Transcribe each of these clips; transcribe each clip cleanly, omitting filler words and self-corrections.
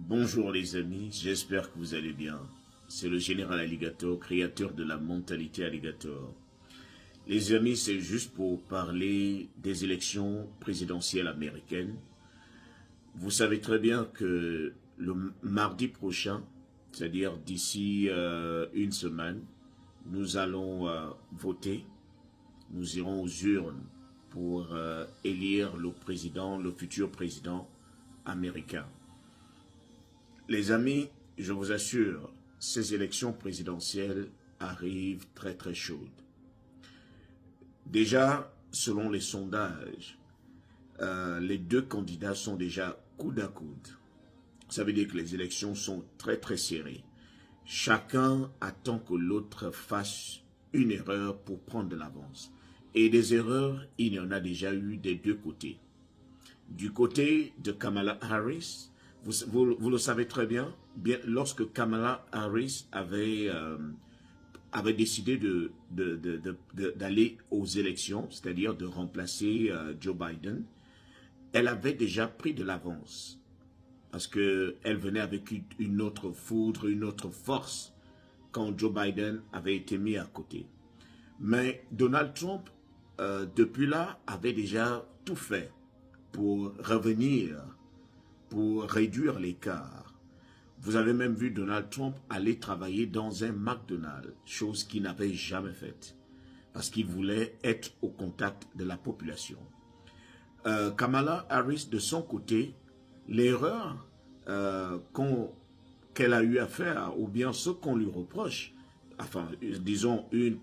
Bonjour les amis, j'espère que vous allez bien. C'est le général Alligator, créateur de la mentalité Alligator. Les amis, c'est juste pour parler des élections présidentielles américaines. Vous savez très bien que le mardi prochain, c'est-à-dire d'ici une semaine, nous allons voter. Nous irons aux urnes pour élire le futur président américain. Les amis, je vous assure, ces élections présidentielles arrivent très très chaudes. Déjà, selon les sondages, les deux candidats sont déjà coude à coude. Ça veut dire que les élections sont très très serrées. Chacun attend que l'autre fasse une erreur pour prendre de l'avance. Et des erreurs, il y en a déjà eu des deux côtés. Du côté de Kamala Harris, vous le savez très bien, lorsque Kamala Harris avait décidé d'aller aux élections, c'est-à-dire de remplacer Joe Biden, elle avait déjà pris de l'avance. Parce qu'elle venait avec une autre foudre, une autre force, quand Joe Biden avait été mis à côté. Mais Donald Trump, depuis là, avait déjà tout fait pour revenir, pour réduire l'écart. Vous avez même vu Donald Trump aller travailler dans un McDonald's, chose qu'il n'avait jamais faite, parce qu'il voulait être au contact de la population. Kamala Harris, de son côté, l'erreur qu'elle a eu à faire, ou bien ce qu'on lui reproche, enfin, disons une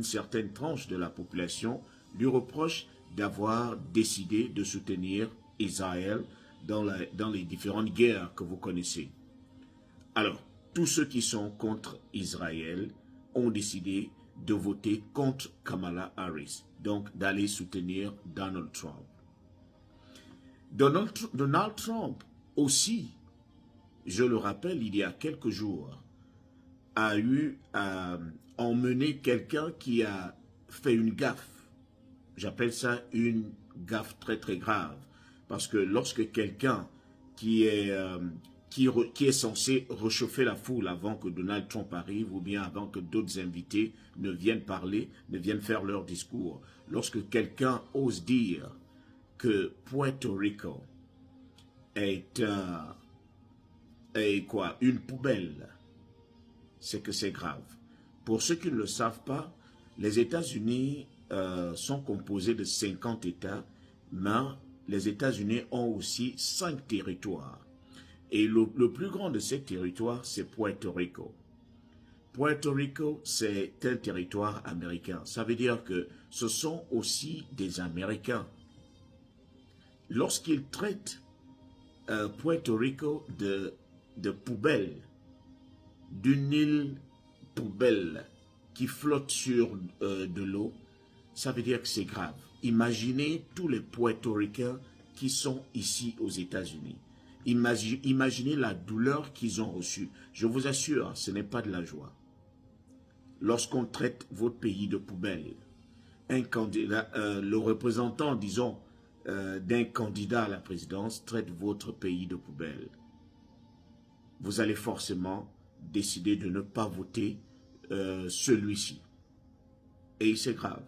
certaine tranche de la population, lui reproche d'avoir décidé de soutenir Israël dans les différentes guerres que vous connaissez. Alors, tous ceux qui sont contre Israël ont décidé de voter contre Kamala Harris, donc d'aller soutenir Donald Trump. Donald Trump aussi, je le rappelle, il y a quelques jours, a eu à emmener quelqu'un qui a fait une gaffe. J'appelle ça une gaffe très très grave. Parce que lorsque quelqu'un qui est censé réchauffer la foule avant que Donald Trump arrive ou bien avant que d'autres invités ne viennent parler, ne viennent faire leur discours, lorsque quelqu'un ose dire que Puerto Rico est une poubelle, c'est que c'est grave. Pour ceux qui ne le savent pas, les États-Unis sont composés de 50 États, mais les États-Unis ont aussi 5 territoires. Et le plus grand de ces territoires, c'est Puerto Rico. Puerto Rico, c'est un territoire américain. Ça veut dire que ce sont aussi des Américains. Lorsqu'ils traitent Puerto Rico de poubelle, d'une île poubelle qui flotte sur de l'eau, ça veut dire que c'est grave. Imaginez tous les Portoricains qui sont ici aux États-Unis. Imaginez la douleur qu'ils ont reçue. Je vous assure, ce n'est pas de la joie. Lorsqu'on traite votre pays de poubelle, un candidat, le représentant, disons, d'un candidat à la présidence traite votre pays de poubelle. Vous allez forcément décider de ne pas voter celui-ci. Et c'est grave.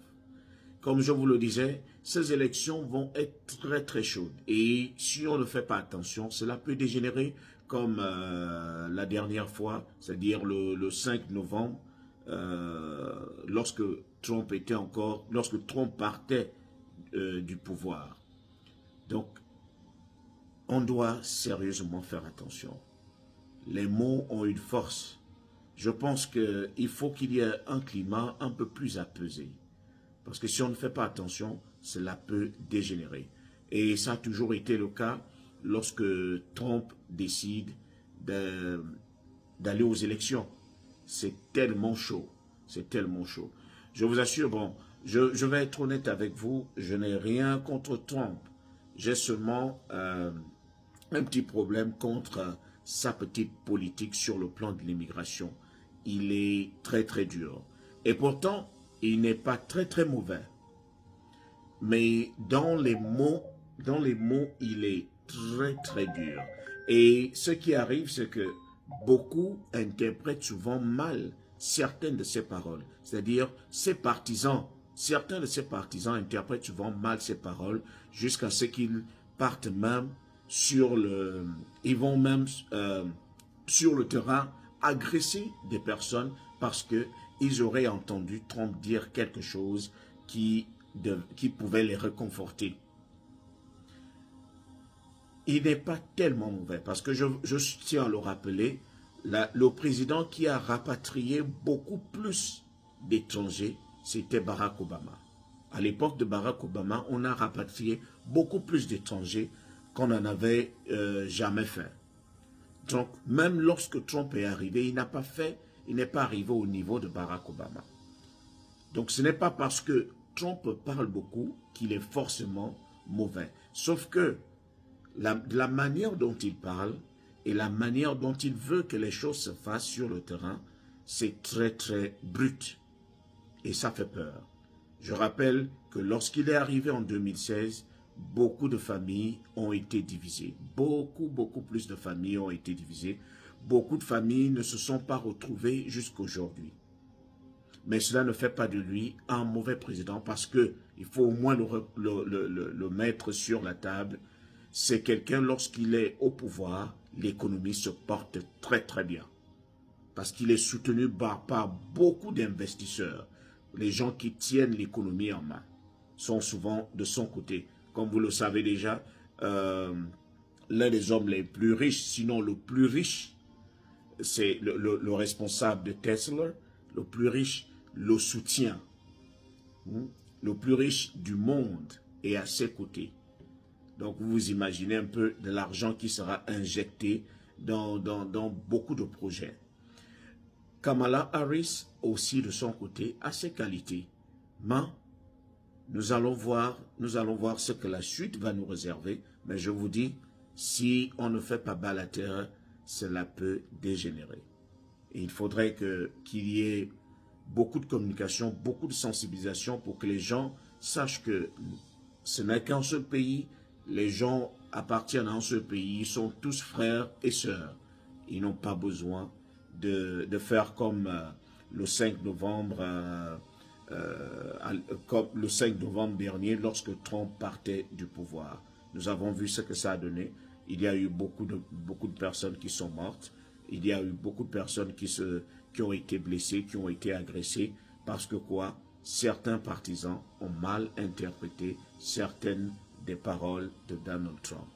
Comme je vous le disais, ces élections vont être très très chaudes. Et si on ne fait pas attention, cela peut dégénérer comme la dernière fois, c'est-à-dire le 5 novembre, lorsque Trump partait du pouvoir. Donc, on doit sérieusement faire attention. Les mots ont une force. Je pense qu'il faut qu'il y ait un climat un peu plus apaisé. Parce que si on ne fait pas attention, cela peut dégénérer. Et ça a toujours été le cas lorsque Trump décide d'aller aux élections. C'est tellement chaud. C'est tellement chaud. Je vous assure, bon, je vais être honnête avec vous, je n'ai rien contre Trump. J'ai seulement un petit problème contre sa petite politique sur le plan de l'immigration. Il est très très dur. Et pourtant, il n'est pas très très mauvais. Mais dans les mots, il est très très dur. Et ce qui arrive, c'est que beaucoup interprètent souvent mal certaines de ces paroles. C'est-à-dire, certains de ces partisans interprètent souvent mal ces paroles jusqu'à ce qu'ils partent même ils vont même sur le terrain agresser des personnes parce qu'ils auraient entendu Trump dire quelque chose qui pouvait les réconforter. Il n'est pas tellement mauvais, parce que je tiens à le rappeler, le président qui a rapatrié beaucoup plus d'étrangers, c'était Barack Obama. À l'époque de Barack Obama, on a rapatrié beaucoup plus d'étrangers qu'on n'en avait jamais fait. Donc, même lorsque Trump est arrivé, il n'est pas arrivé au niveau de Barack Obama. Donc, ce n'est pas parce que Trump parle beaucoup qu'il est forcément mauvais. Sauf que la manière dont il parle et la manière dont il veut que les choses se fassent sur le terrain, c'est très très brut. Et ça fait peur. Je rappelle que lorsqu'il est arrivé en 2016, beaucoup de familles ont été divisées. Beaucoup plus de familles ont été divisées. Beaucoup de familles ne se sont pas retrouvées jusqu'à aujourd'hui. Mais cela ne fait pas de lui un mauvais président parce qu'il faut au moins le mettre sur la table. C'est quelqu'un, lorsqu'il est au pouvoir, l'économie se porte très très bien. Parce qu'il est soutenu par beaucoup d'investisseurs. Les gens qui tiennent l'économie en main sont souvent de son côté. Comme vous le savez déjà, l'un des hommes les plus riches, sinon le plus riche, c'est le responsable de Tesla, le plus riche, le soutient. Le plus riche du monde est à ses côtés. Donc vous imaginez un peu de l'argent qui sera injecté dans beaucoup de projets. Kamala Harris aussi de son côté a ses qualités. Mais nous allons voir ce que la suite va nous réserver. Mais je vous dis, si on ne fait pas bas la terre, cela peut dégénérer. Et il faudrait qu'il y ait beaucoup de communication, beaucoup de sensibilisation pour que les gens sachent que ce n'est qu'un seul pays. Les gens appartiennent à un seul pays, ils sont tous frères et sœurs. Ils n'ont pas besoin de faire comme le 5 novembre dernier, lorsque Trump partait du pouvoir. Nous avons vu ce que ça a donné. Il y a eu beaucoup de personnes qui sont mortes. Il y a eu beaucoup de personnes qui ont été blessées, qui ont été agressées, parce que certains partisans ont mal interprété certaines des paroles de Donald Trump.